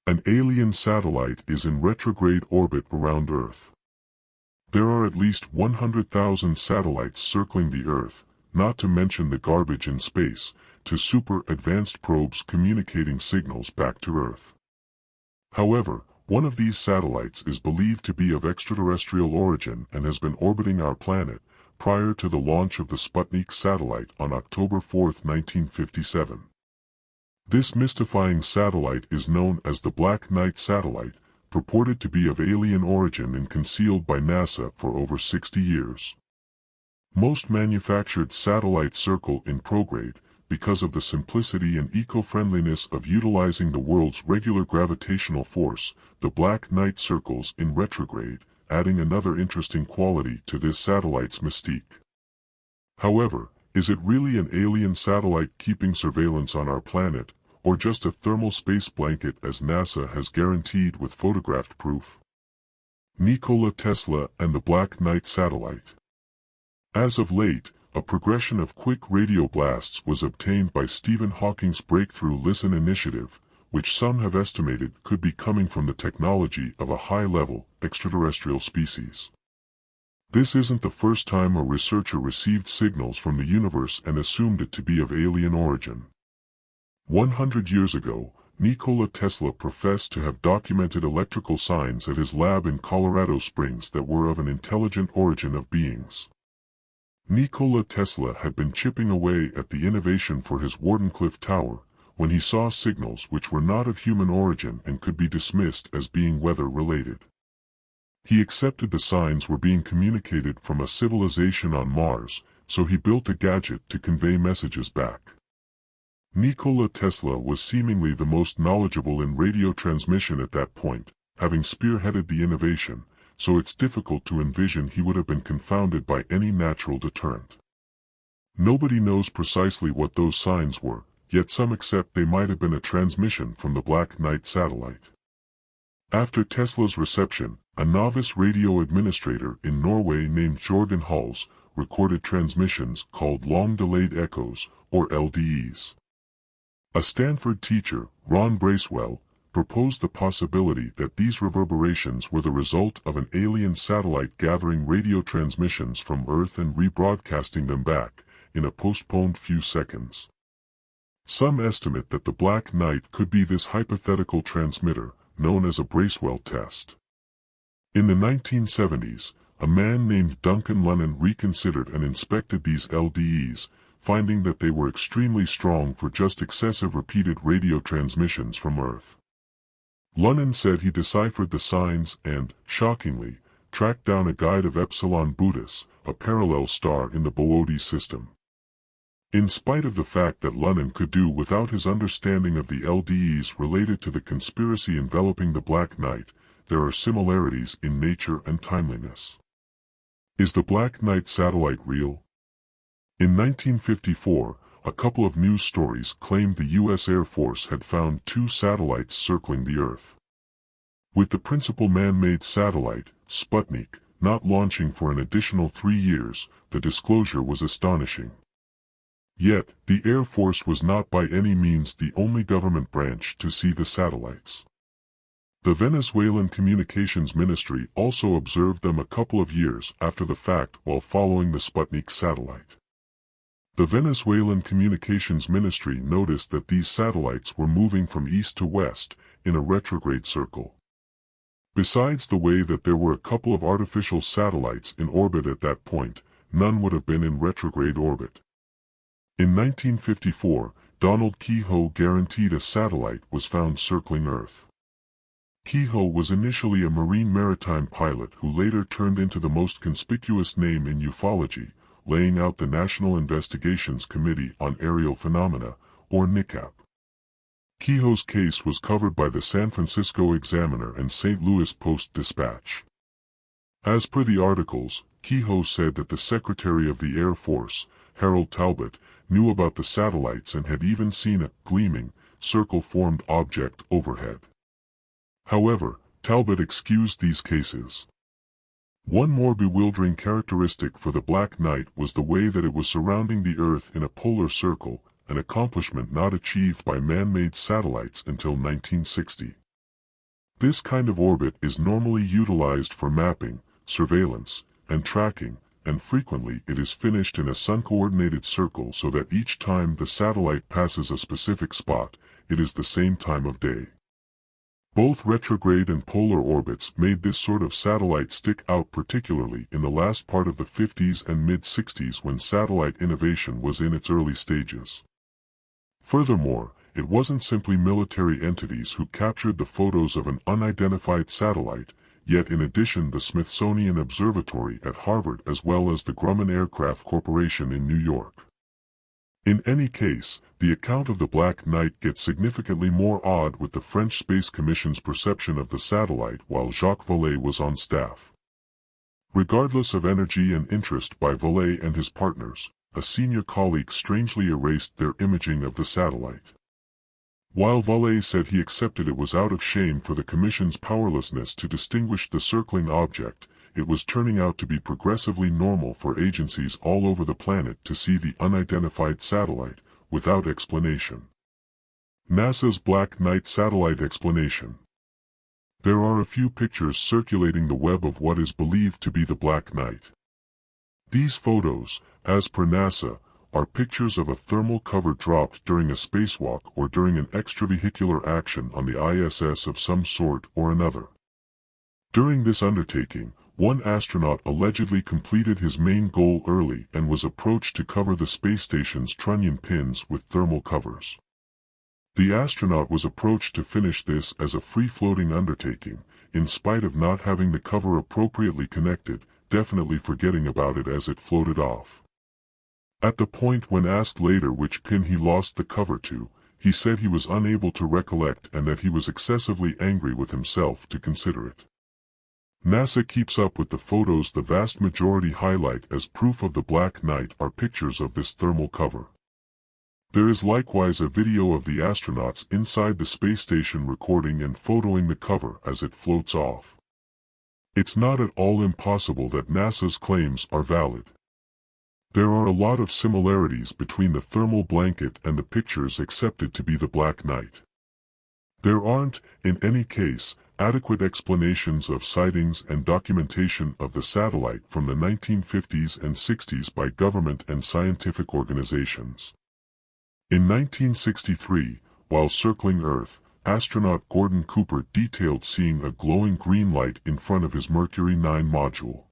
An alien satellite is in retrograde orbit around Earth. There are at least 100,000 satellites circling the Earth, not to mention the garbage in space, to super-advanced probes communicating signals back to Earth. However, one of these satellites is believed to be of extraterrestrial origin and has been orbiting our planet, prior to the launch of the Sputnik satellite on October 4, 1957. This mystifying satellite is known as the Black Knight satellite, purported to be of alien origin and concealed by NASA for over 60 years. Most manufactured satellites circle in prograde, because of the simplicity and eco-friendliness of utilizing the world's regular gravitational force. The Black Knight circles in retrograde, adding another interesting quality to this satellite's mystique. However, is it really an alien satellite keeping surveillance on our planet, or just a thermal space blanket as NASA has guaranteed with photographed proof? Nikola Tesla and the Black Knight satellite. As of late, a progression of quick radio blasts was obtained by Stephen Hawking's breakthrough LISTEN initiative, which some have estimated could be coming from the technology of a high-level, extraterrestrial species. This isn't the first time a researcher received signals from the universe and assumed it to be of alien origin. 100 years ago, Nikola Tesla professed to have documented electrical signs at his lab in Colorado Springs that were of an intelligent origin of beings. Nikola Tesla had been chipping away at the innovation for his Wardenclyffe Tower, when he saw signals which were not of human origin and could be dismissed as being weather-related. He accepted the signs were being communicated from a civilization on Mars, so he built a gadget to convey messages back. Nikola Tesla was seemingly the most knowledgeable in radio transmission at that point, having spearheaded the innovation, so it's difficult to envision he would have been confounded by any natural deterrent. Nobody knows precisely what those signs were, yet some accept they might have been a transmission from the Black Knight satellite. After Tesla's reception, a novice radio administrator in Norway named Jorgen Hulse recorded transmissions called long-delayed echoes, or LDEs. A Stanford teacher, Ron Bracewell, proposed the possibility that these reverberations were the result of an alien satellite gathering radio transmissions from Earth and rebroadcasting them back, in a postponed few seconds. Some estimate that the Black Knight could be this hypothetical transmitter, known as a Bracewell test. In the 1970s, a man named Duncan Lunnan reconsidered and inspected these LDEs, finding that they were extremely strong for just excessive repeated radio transmissions from Earth. Lunnan said he deciphered the signs and, shockingly, tracked down a guide of Epsilon Boötis, a parallel star in the Boötes system. In spite of the fact that Lunnan could do without his understanding of the LDEs related to the conspiracy enveloping the Black Knight, there are similarities in nature and timeliness. Is the Black Knight satellite real? In 1954, a couple of news stories claimed the U.S. Air Force had found 2 satellites circling the Earth. With the principal man-made satellite, Sputnik, not launching for an additional 3 years, the disclosure was astonishing. Yet, the Air Force was not by any means the only government branch to see the satellites. The Venezuelan Communications Ministry also observed them a couple of years after the fact while following the Sputnik satellite. The Venezuelan Communications Ministry noticed that these satellites were moving from east to west, in a retrograde circle. Besides the way that there were a couple of artificial satellites in orbit at that point, none would have been in retrograde orbit. In 1954, Donald Keyhoe guaranteed a satellite was found circling Earth. Keyhoe was initially a marine maritime pilot who later turned into the most conspicuous name in ufology, laying out the National Investigations Committee on Aerial Phenomena, or NICAP. Keyhoe's case was covered by the San Francisco Examiner and St. Louis Post-Dispatch. As per the articles, Keyhoe said that the Secretary of the Air Force, Harold Talbot, knew about the satellites and had even seen a gleaming, circle-formed object overhead. However, Talbot excused these cases. One more bewildering characteristic for the Black Knight was the way that it was surrounding the Earth in a polar circle, an accomplishment not achieved by man-made satellites until 1960. This kind of orbit is normally utilized for mapping, surveillance, and tracking, and frequently it is finished in a sun-coordinated circle so that each time the satellite passes a specific spot, it is the same time of day. Both retrograde and polar orbits made this sort of satellite stick out, particularly in the last part of the 50s and mid-60s when satellite innovation was in its early stages. Furthermore, it wasn't simply military entities who captured the photos of an unidentified satellite, yet in addition the Smithsonian Observatory at Harvard as well as the Grumman Aircraft Corporation in New York. In any case, the account of the Black Knight gets significantly more odd with the French Space Commission's perception of the satellite while Jacques Vallée was on staff. Regardless of energy and interest by Vallée and his partners, a senior colleague strangely erased their imaging of the satellite. While Vallée said he accepted it was out of shame for the Commission's powerlessness to distinguish the circling object, it was turning out to be progressively normal for agencies all over the planet to see the unidentified satellite, without explanation. NASA's Black Knight satellite explanation. There are a few pictures circulating the web of what is believed to be the Black Knight. These photos, as per NASA, are pictures of a thermal cover dropped during a spacewalk or during an extravehicular action on the ISS of some sort or another. During this undertaking, one astronaut allegedly completed his main goal early and was approached to cover the space station's trunnion pins with thermal covers. The astronaut was approached to finish this as a free-floating undertaking, in spite of not having the cover appropriately connected, definitely forgetting about it as it floated off. At the point when asked later which pin he lost the cover to, he said he was unable to recollect and that he was excessively angry with himself to consider it. NASA keeps up with the photos. The vast majority highlight as proof of the Black Knight are pictures of this thermal cover. There is likewise a video of the astronauts inside the space station recording and photoing the cover as it floats off. It's not at all impossible that NASA's claims are valid. There are a lot of similarities between the thermal blanket and the pictures accepted to be the Black Knight. There aren't, in any case, adequate explanations of sightings and documentation of the satellite from the 1950s and 60s by government and scientific organizations. In 1963, while circling Earth, astronaut Gordon Cooper detailed seeing a glowing green light in front of his Mercury 9 module.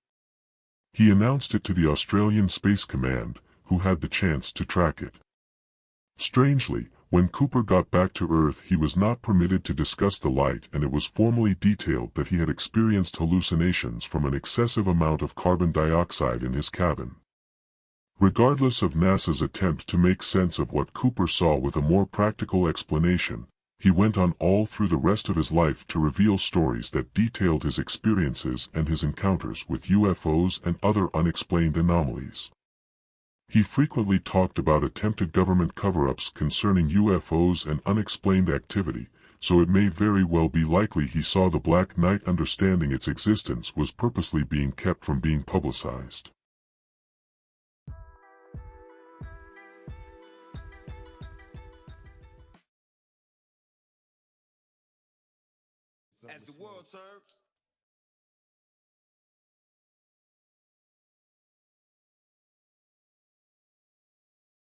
He announced it to the Australian Space Command, who had the chance to track it. Strangely, when Cooper got back to Earth he was not permitted to discuss the light, and it was formally detailed that he had experienced hallucinations from an excessive amount of carbon dioxide in his cabin. Regardless of NASA's attempt to make sense of what Cooper saw with a more practical explanation, he went on all through the rest of his life to reveal stories that detailed his experiences and his encounters with UFOs and other unexplained anomalies. He frequently talked about attempted government cover-ups concerning UFOs and unexplained activity, so it may very well be likely he saw the Black Knight, understanding its existence was purposely being kept from being publicized. As the world turns